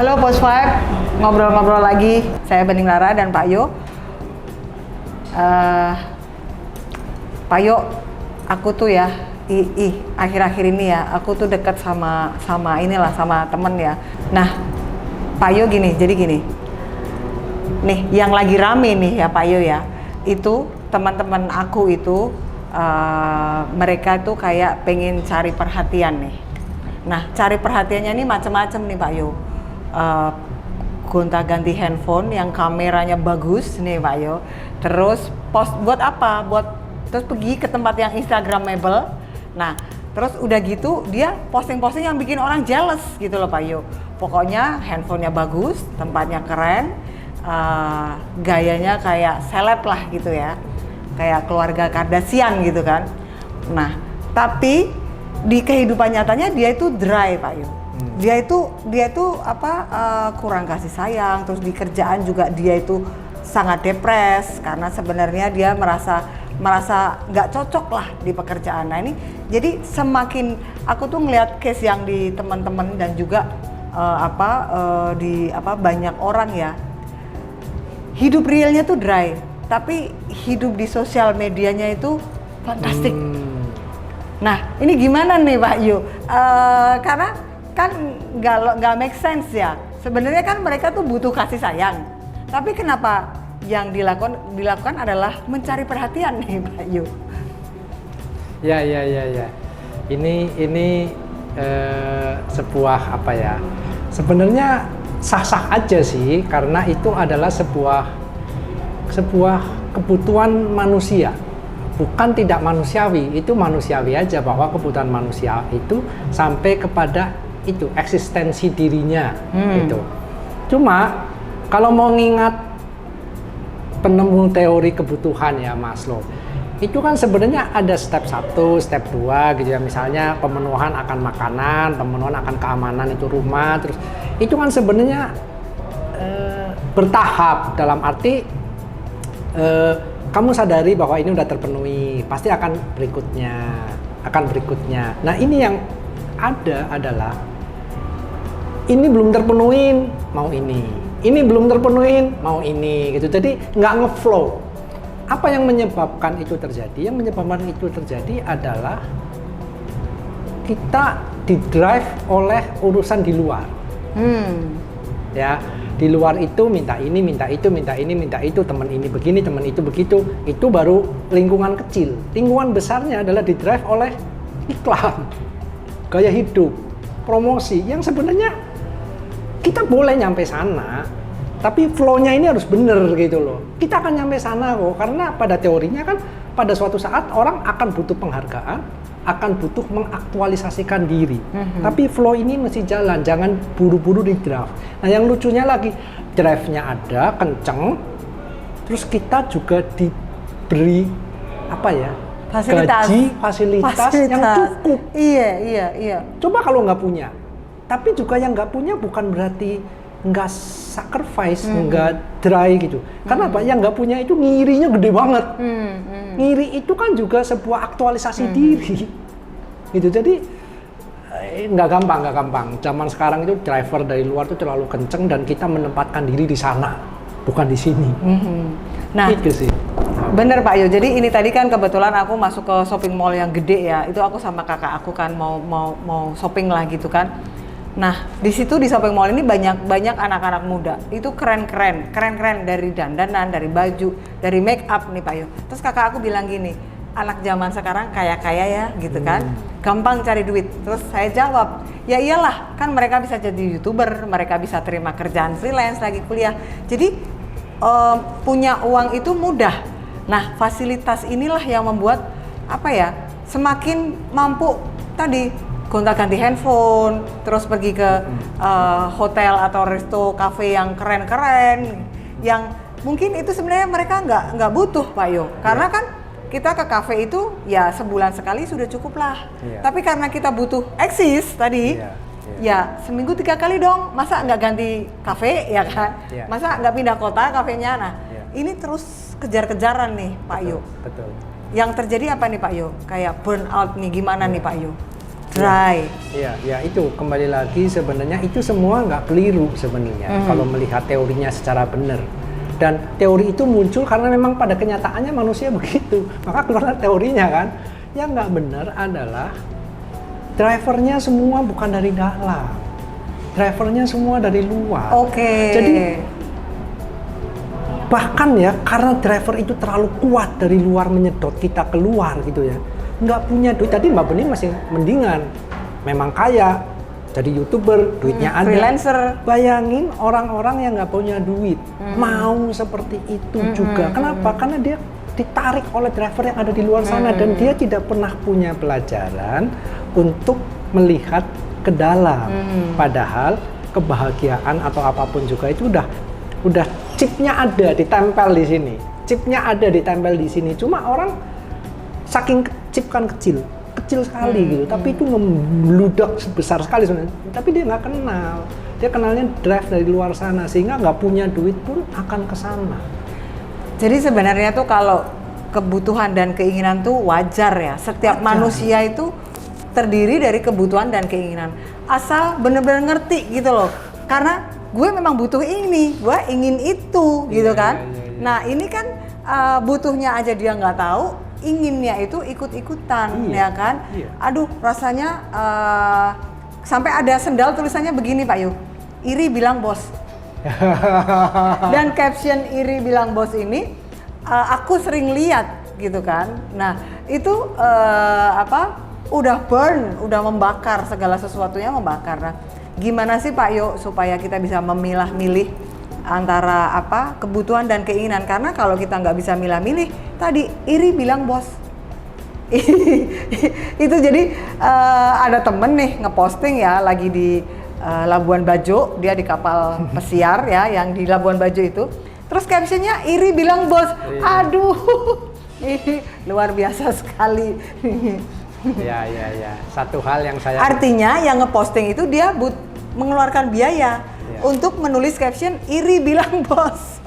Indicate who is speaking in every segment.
Speaker 1: Halo Pos Five, ngobrol-ngobrol lagi. Saya Bening Lara dan Pak Yo. Pak Yo, aku tuh ya, akhir-akhir ini ya, aku tuh dekat sama temen ya. Nah, Pak Yo jadi gini. Nih, yang lagi rame nih ya Pak Yo ya, itu teman-teman aku itu mereka tuh kayak pengen cari perhatian nih. Nah, cari perhatiannya ini macam-macam nih Pak Yo. Gonta-ganti handphone yang kameranya bagus nih Pak Yo. Terus post buat apa? Terus pergi ke tempat yang instagramable. Nah, terus udah gitu dia posting-posting yang bikin orang jealous gitu loh Pak Yo. Pokoknya handphonenya bagus, tempatnya keren, gayanya kayak seleb lah gitu ya. Kayak keluarga Kardashian gitu kan. Nah, tapi di kehidupan nyatanya dia itu dry Pak Yo. Dia itu kurang kasih sayang, terus di kerjaan juga dia itu sangat depres karena sebenarnya dia merasa nggak cocok lah di pekerjaan. Nah ini jadi semakin aku tuh ngelihat case yang di teman-teman dan juga banyak orang ya, hidup realnya tuh dry, tapi hidup di sosial medianya itu fantastik. Nah ini gimana nih Pak Yu? Karena kan nggak make sense ya. Sebenarnya kan mereka tuh butuh kasih sayang. Tapi kenapa yang dilakukan adalah mencari perhatian nih Pak Yu?
Speaker 2: Ya. Ini sebuah apa ya? Sebenarnya sah-sah aja sih, karena itu adalah sebuah kebutuhan manusia. Bukan tidak manusiawi, itu manusiawi aja bahwa kebutuhan manusia itu sampai kepada itu eksistensi dirinya gitu. Cuma kalau mau ngingat penemu teori kebutuhan ya Maslow, itu kan sebenarnya ada step 1, step 2 gitu ya. Misalnya pemenuhan akan makanan, pemenuhan akan keamanan itu rumah, terus itu kan sebenarnya bertahap, dalam arti kamu sadari bahwa ini udah terpenuhi, pasti akan berikutnya. Nah ini yang ada adalah ini belum terpenuhin, mau ini belum terpenuhin, mau ini gitu. Jadi nggak ngeflow. Apa yang menyebabkan itu terjadi? Yang menyebabkan itu terjadi adalah kita didrive oleh urusan di luar. Ya, di luar itu minta ini, minta itu, teman ini begini, teman itu begitu. Itu baru lingkungan kecil. Lingkungan besarnya adalah didrive oleh iklan, gaya hidup, promosi yang sebenarnya kita boleh nyampe sana, tapi flow-nya ini harus bener gitu loh. Kita akan nyampe sana kok, karena pada teorinya kan pada suatu saat orang akan butuh penghargaan, akan butuh mengaktualisasikan diri. Tapi flow ini mesti jalan, jangan buru-buru di drive. Nah yang lucunya lagi, drive-nya ada, kenceng, terus kita juga diberi apa ya? Fasilitas yang cukup.
Speaker 1: Iya.
Speaker 2: Coba kalau nggak punya. Tapi juga yang nggak punya bukan berarti nggak sacrifice, nggak dry gitu. Karena apa? Yang nggak punya itu ngirinya gede banget. Ngiri itu kan juga sebuah aktualisasi diri. Gitu. Jadi nggak gampang. Zaman sekarang itu driver dari luar itu terlalu kenceng dan kita menempatkan diri di sana, bukan di sini.
Speaker 1: Nah,
Speaker 2: itu sih.
Speaker 1: Bener Pak Yo. Jadi ini tadi kan kebetulan aku masuk ke shopping mall yang gede ya. Itu aku sama kakak aku kan mau shopping lah gitu kan. Nah, di situ di shopping mall ini banyak anak-anak muda. Itu keren-keren dari dandanan, dari baju, dari make up nih Pak Yo. Terus kakak aku bilang gini, anak zaman sekarang kaya-kaya ya gitu kan. Gampang cari duit. Terus saya jawab, ya iyalah, kan mereka bisa jadi YouTuber, mereka bisa terima kerjaan freelance lagi kuliah. Jadi punya uang itu mudah. Nah, fasilitas inilah yang membuat semakin mampu tadi gonta-ganti handphone, terus pergi ke hotel atau resto cafe yang keren-keren, yang mungkin itu sebenarnya mereka nggak butuh Pak Yo, karena kan kita ke cafe itu ya sebulan sekali sudah cukup lah. Tapi karena kita butuh eksis tadi, ya seminggu 3 kali dong, masa nggak ganti cafe ya kan? Masa nggak pindah kota kafenya? Nah ini terus kejar-kejaran nih Pak Yo.
Speaker 2: Betul.
Speaker 1: Yang terjadi apa nih Pak Yo? Kayak burnout nih, gimana nih Pak Yo? dry.
Speaker 2: Iya, ya itu kembali lagi sebenarnya itu semua nggak keliru sebenarnya kalau melihat teorinya secara benar. Dan teori itu muncul karena memang pada kenyataannya manusia begitu. Maka keluar teorinya kan. Yang nggak benar adalah drivernya semua bukan dari dalam. Drivernya semua dari luar.
Speaker 1: Oke.
Speaker 2: Jadi bahkan ya karena driver itu terlalu kuat dari luar menyedot kita keluar gitu ya. Nggak punya duit. Tadi Mbak Bening masih mendingan. Memang kaya. Jadi YouTuber, duitnya ada.
Speaker 1: Freelancer.
Speaker 2: Bayangin orang-orang yang nggak punya duit mau seperti itu juga. Kenapa? Karena dia ditarik oleh driver yang ada di luar sana dan dia tidak pernah punya pelajaran untuk melihat ke dalam. Padahal kebahagiaan atau apapun juga itu udah chipnya ada ditempel di sini. Chipnya ada ditempel di sini. Cuma orang saking chip kan kecil sekali gitu, tapi itu membludak sebesar sekali sebenarnya. Tapi dia nggak kenal, dia kenalnya drive dari luar sana sehingga nggak punya duit pun akan ke sana.
Speaker 1: Jadi sebenarnya tuh kalau kebutuhan dan keinginan tuh wajar ya. Setiap manusia itu terdiri dari kebutuhan dan keinginan. Asal bener-bener ngerti gitu loh. Karena gue memang butuh ini, gue ingin itu gitu kan. Nah ini kan butuhnya aja dia nggak tahu. Inginnya itu ikut-ikutan, ya kan? Aduh, rasanya sampai ada sendal tulisannya begini Pak Yu, iri bilang bos. Dan caption iri bilang bos ini, aku sering lihat gitu kan. Nah, itu udah burn, udah membakar segala sesuatunya membakar. Nah, gimana sih Pak Yu supaya kita bisa memilah-milih antara kebutuhan dan keinginan? Karena kalau kita nggak bisa milah-milih, tadi iri bilang bos. Itu jadi ada temen nih ngeposting ya lagi di Labuan Bajo, dia di kapal pesiar ya yang di Labuan Bajo itu. Terus captionnya iri bilang bos. Aduh, ini luar biasa sekali.
Speaker 2: Ya. Satu hal yang saya
Speaker 1: artinya yang ngeposting itu dia mengeluarkan biaya untuk menulis caption iri bilang bos.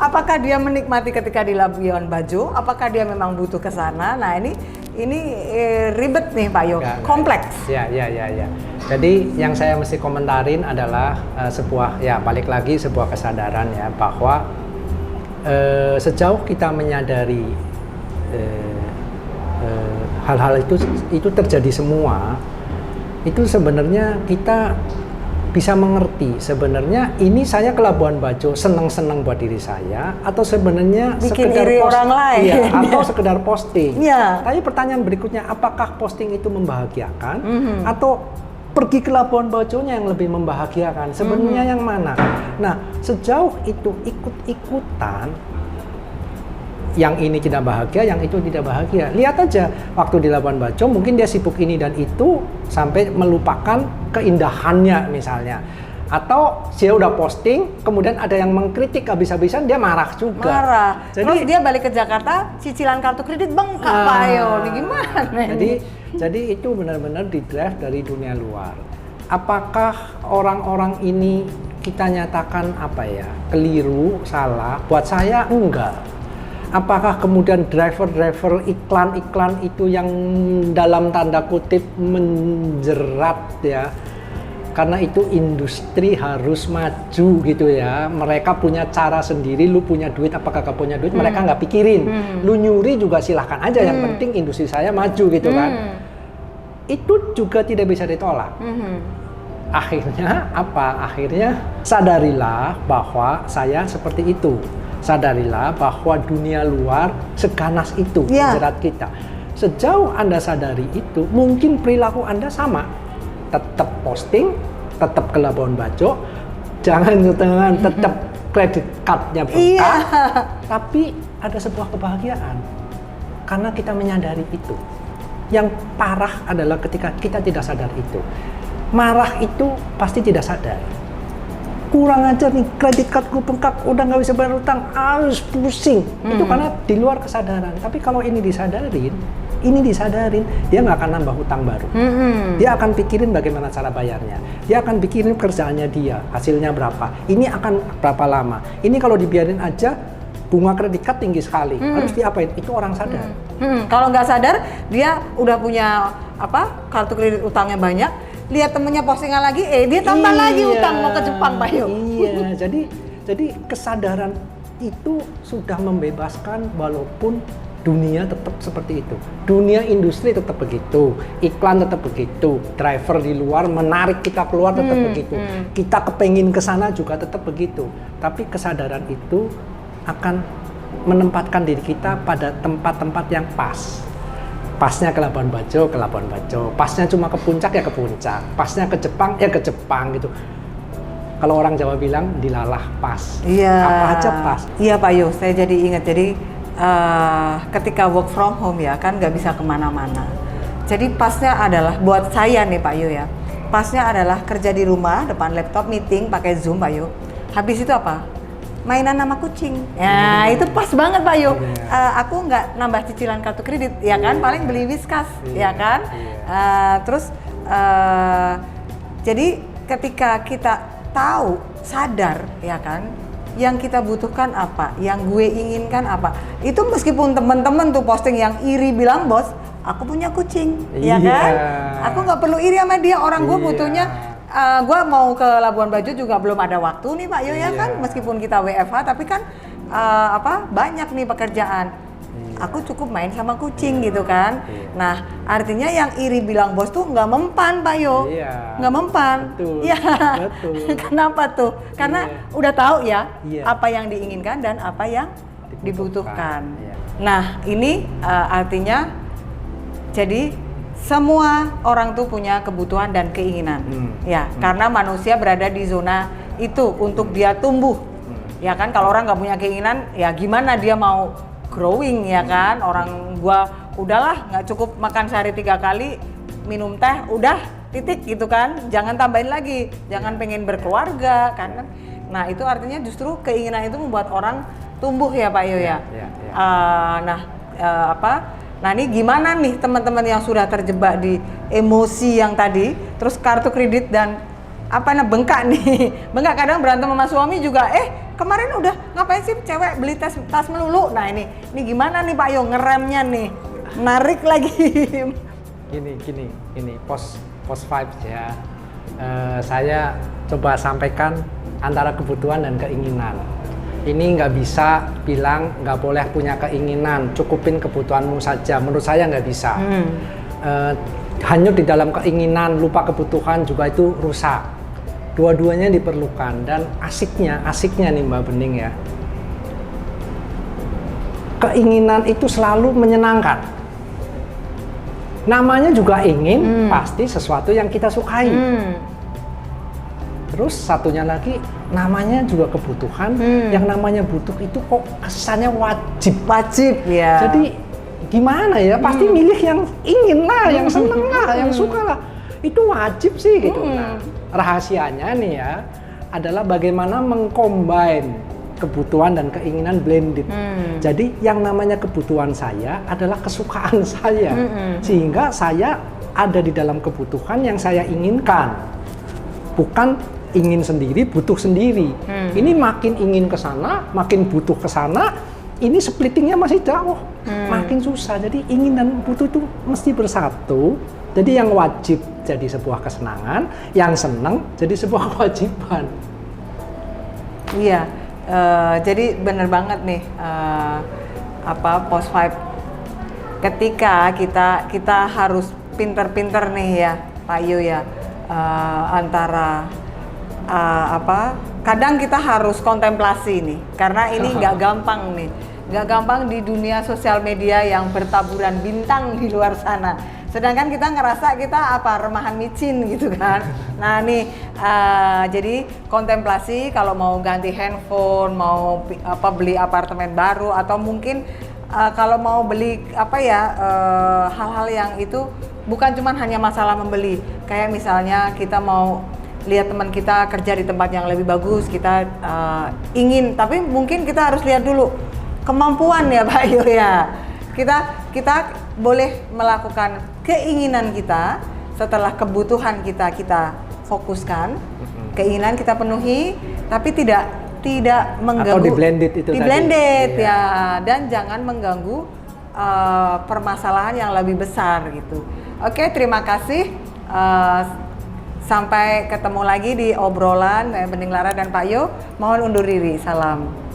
Speaker 1: Apakah dia menikmati ketika di Labuan Bajo? Apakah dia memang butuh ke sana? Nah ini ribet nih Pak Yo, kompleks.
Speaker 2: Ya. Jadi yang saya mesti komentarin adalah balik lagi sebuah kesadaran ya bahwa sejauh kita menyadari hal-hal itu terjadi semua, itu sebenarnya kita bisa mengerti sebenarnya ini saya ke Labuan Bajo senang-senang buat diri saya atau sebenarnya
Speaker 1: bikin iri orang lain
Speaker 2: atau sekedar posting.
Speaker 1: Ya.
Speaker 2: Tapi pertanyaan berikutnya, apakah posting itu membahagiakan atau pergi ke Labuan Bajonya yang lebih membahagiakan? Sebenarnya yang mana? Nah, sejauh itu ikut-ikutan, yang ini tidak bahagia, yang itu tidak bahagia. Lihat aja, waktu di Labuan Bajo mungkin dia sibuk ini dan itu sampai melupakan keindahannya misalnya. Atau dia udah posting, kemudian ada yang mengkritik habis-habisan, dia marah juga.
Speaker 1: Marah. Terus dia balik ke Jakarta, cicilan kartu kredit bengkak Pak Yo. Ini gimana?
Speaker 2: Jadi itu benar-benar di-drive dari dunia luar. Apakah orang-orang ini kita nyatakan keliru, salah? Buat saya enggak. Apakah kemudian driver-driver iklan-iklan itu yang dalam tanda kutip menjerat ya, karena itu industri harus maju gitu ya, mereka punya cara sendiri, lu punya duit apakah kau punya duit, mereka nggak pikirin, lu nyuri juga silahkan aja, yang penting industri saya maju gitu kan. Itu juga tidak bisa ditolak. Akhirnya akhirnya sadarilah bahwa saya seperti itu. Sadarilah bahwa dunia luar seganas itu menjerat kita. Sejauh Anda sadari itu, mungkin perilaku Anda sama. Tetap posting, tetap ke Labuan Bajo, jangan tetap kredit cardnya bengkak, tapi ada sebuah kebahagiaan. Karena kita menyadari itu. Yang parah adalah ketika kita tidak sadar itu. Marah itu pasti tidak sadar. Kurang aja nih, kredit cardku bengkak, udah nggak bisa bayar utang, harus pusing. Itu karena di luar kesadaran. Tapi kalau ini disadarin, dia nggak akan nambah utang baru. Dia akan pikirin bagaimana cara bayarnya. Dia akan pikirin kerjaannya dia, hasilnya berapa. Ini akan berapa lama. Ini kalau dibiarin aja, bunga kredit card tinggi sekali, harus diapain? Itu orang sadar.
Speaker 1: Kalau nggak sadar, dia udah punya kartu kredit utangnya banyak, lihat temennya postingan lagi, dia tambah lagi utang mau ke Jepang, Pak Yo.
Speaker 2: Iya, jadi kesadaran itu sudah membebaskan walaupun dunia tetap seperti itu. Dunia industri tetap begitu, iklan tetap begitu, driver di luar menarik kita keluar tetap begitu. Kita kepengin ke sana juga tetap begitu. Tapi kesadaran itu akan menempatkan diri kita pada tempat-tempat yang pas. Pasnya ke Labuan Bajo, pasnya cuma ke puncak ya ke puncak, pasnya ke Jepang ya ke Jepang gitu. Kalau orang Jawa bilang dilalah pas.
Speaker 1: Iya.
Speaker 2: Apa aja pas.
Speaker 1: Iya Pak Yo, saya jadi ingat. Jadi ketika work from home ya kan nggak bisa kemana-mana. Jadi pasnya adalah buat saya nih Pak Yo ya. Pasnya adalah kerja di rumah depan laptop meeting pakai Zoom Pak Yo. Habis itu apa? Mainan sama kucing. Ya itu pas banget Pak Yo. Aku nggak nambah cicilan kartu kredit ya kan. Paling beli Whiskas ya kan. Terus jadi ketika kita tahu, sadar ya kan, yang kita butuhkan apa, yang gue inginkan apa. Itu meskipun teman-teman tuh posting yang iri bilang, "Bos, aku punya kucing." Ya kan? Aku nggak perlu iri sama dia, orang gue butuhnya gue mau ke Labuan Bajo juga belum ada waktu nih Pak Yo ya kan, meskipun kita WFH tapi kan banyak nih pekerjaan. Aku cukup main sama kucing gitu kan. Nah, artinya yang iri bilang bos tuh nggak mempan Pak Yo. Nggak mempan.
Speaker 2: Betul.
Speaker 1: Iya.
Speaker 2: Betul.
Speaker 1: Kenapa tuh? Karena udah tahu ya apa yang diinginkan dan apa yang dibutuhkan. Nah, ini artinya jadi semua orang tuh punya kebutuhan dan keinginan. Ya, karena manusia berada di zona itu untuk dia tumbuh. Ya kan, kalau orang nggak punya keinginan, ya gimana dia mau growing ya kan. Orang gua udahlah nggak cukup makan sehari 3 kali, minum teh udah titik gitu kan, jangan tambahin lagi, jangan pengen berkeluarga kan. Nah itu artinya justru keinginan itu membuat orang tumbuh ya Pak Yo ya. Nah ini gimana nih teman-teman yang sudah terjebak di emosi yang tadi, terus kartu kredit dan bengkak nih, bengkak. Kadang berantem sama suami juga, kemarin udah ngapain sih cewek beli tas melulu. Nah ini gimana nih Pak Yo ngeremnya nih, narik lagi.
Speaker 2: Gini, post vibes ya. Saya coba sampaikan antara kebutuhan dan keinginan. Ini nggak bisa bilang nggak boleh punya keinginan, cukupin kebutuhanmu saja. Menurut saya nggak bisa. Hanyut di dalam keinginan, lupa kebutuhan juga itu rusak. Dua-duanya diperlukan dan asiknya nih Mbak Bening ya. Keinginan itu selalu menyenangkan. Namanya juga ingin, pasti sesuatu yang kita sukai. Terus satunya lagi namanya juga kebutuhan. Yang namanya butuh itu kok kesannya wajib
Speaker 1: ya.
Speaker 2: Jadi gimana ya? Pasti milih yang ingin lah, yang seneng lah, yang suka lah. Itu wajib sih gitu. Nah, rahasianya nih ya adalah bagaimana mengcombine kebutuhan dan keinginan blended. Jadi yang namanya kebutuhan saya adalah kesukaan saya. Sehingga saya ada di dalam kebutuhan yang saya inginkan. Bukan ingin sendiri, butuh sendiri. Ini makin ingin ke sana, makin butuh ke sana, ini splittingnya masih jauh. Makin susah. Jadi ingin dan butuh itu mesti bersatu. Jadi yang wajib jadi sebuah kesenangan, yang senang jadi sebuah kewajiban.
Speaker 1: Iya, jadi bener banget nih post vibe. Ketika kita harus pinter-pinter nih ya, Pak Yo ya, antara kadang kita harus kontemplasi nih, karena ini nggak gampang nih, nggak gampang di dunia sosial media yang bertaburan bintang di luar sana. Sedangkan kita ngerasa kita remahan micin gitu kan. Nah nih jadi kontemplasi kalau mau ganti handphone, mau beli apartemen baru, atau mungkin kalau mau beli hal-hal yang itu bukan cuma hanya masalah membeli. Kayak misalnya kita mau lihat teman kita kerja di tempat yang lebih bagus, kita ingin, tapi mungkin kita harus lihat dulu kemampuan ya Pak Yo ya. Kita boleh melakukan keinginan kita setelah kebutuhan kita fokuskan, keinginan kita penuhi, tapi tidak tidak mengganggu,
Speaker 2: di blended itu
Speaker 1: di
Speaker 2: tadi.
Speaker 1: blended
Speaker 2: Iya.
Speaker 1: ya, dan jangan mengganggu permasalahan yang lebih besar gitu. Oke, terima kasih. Sampai ketemu lagi di obrolan Bening Lara dan Pak Yo. Mohon undur diri. Salam.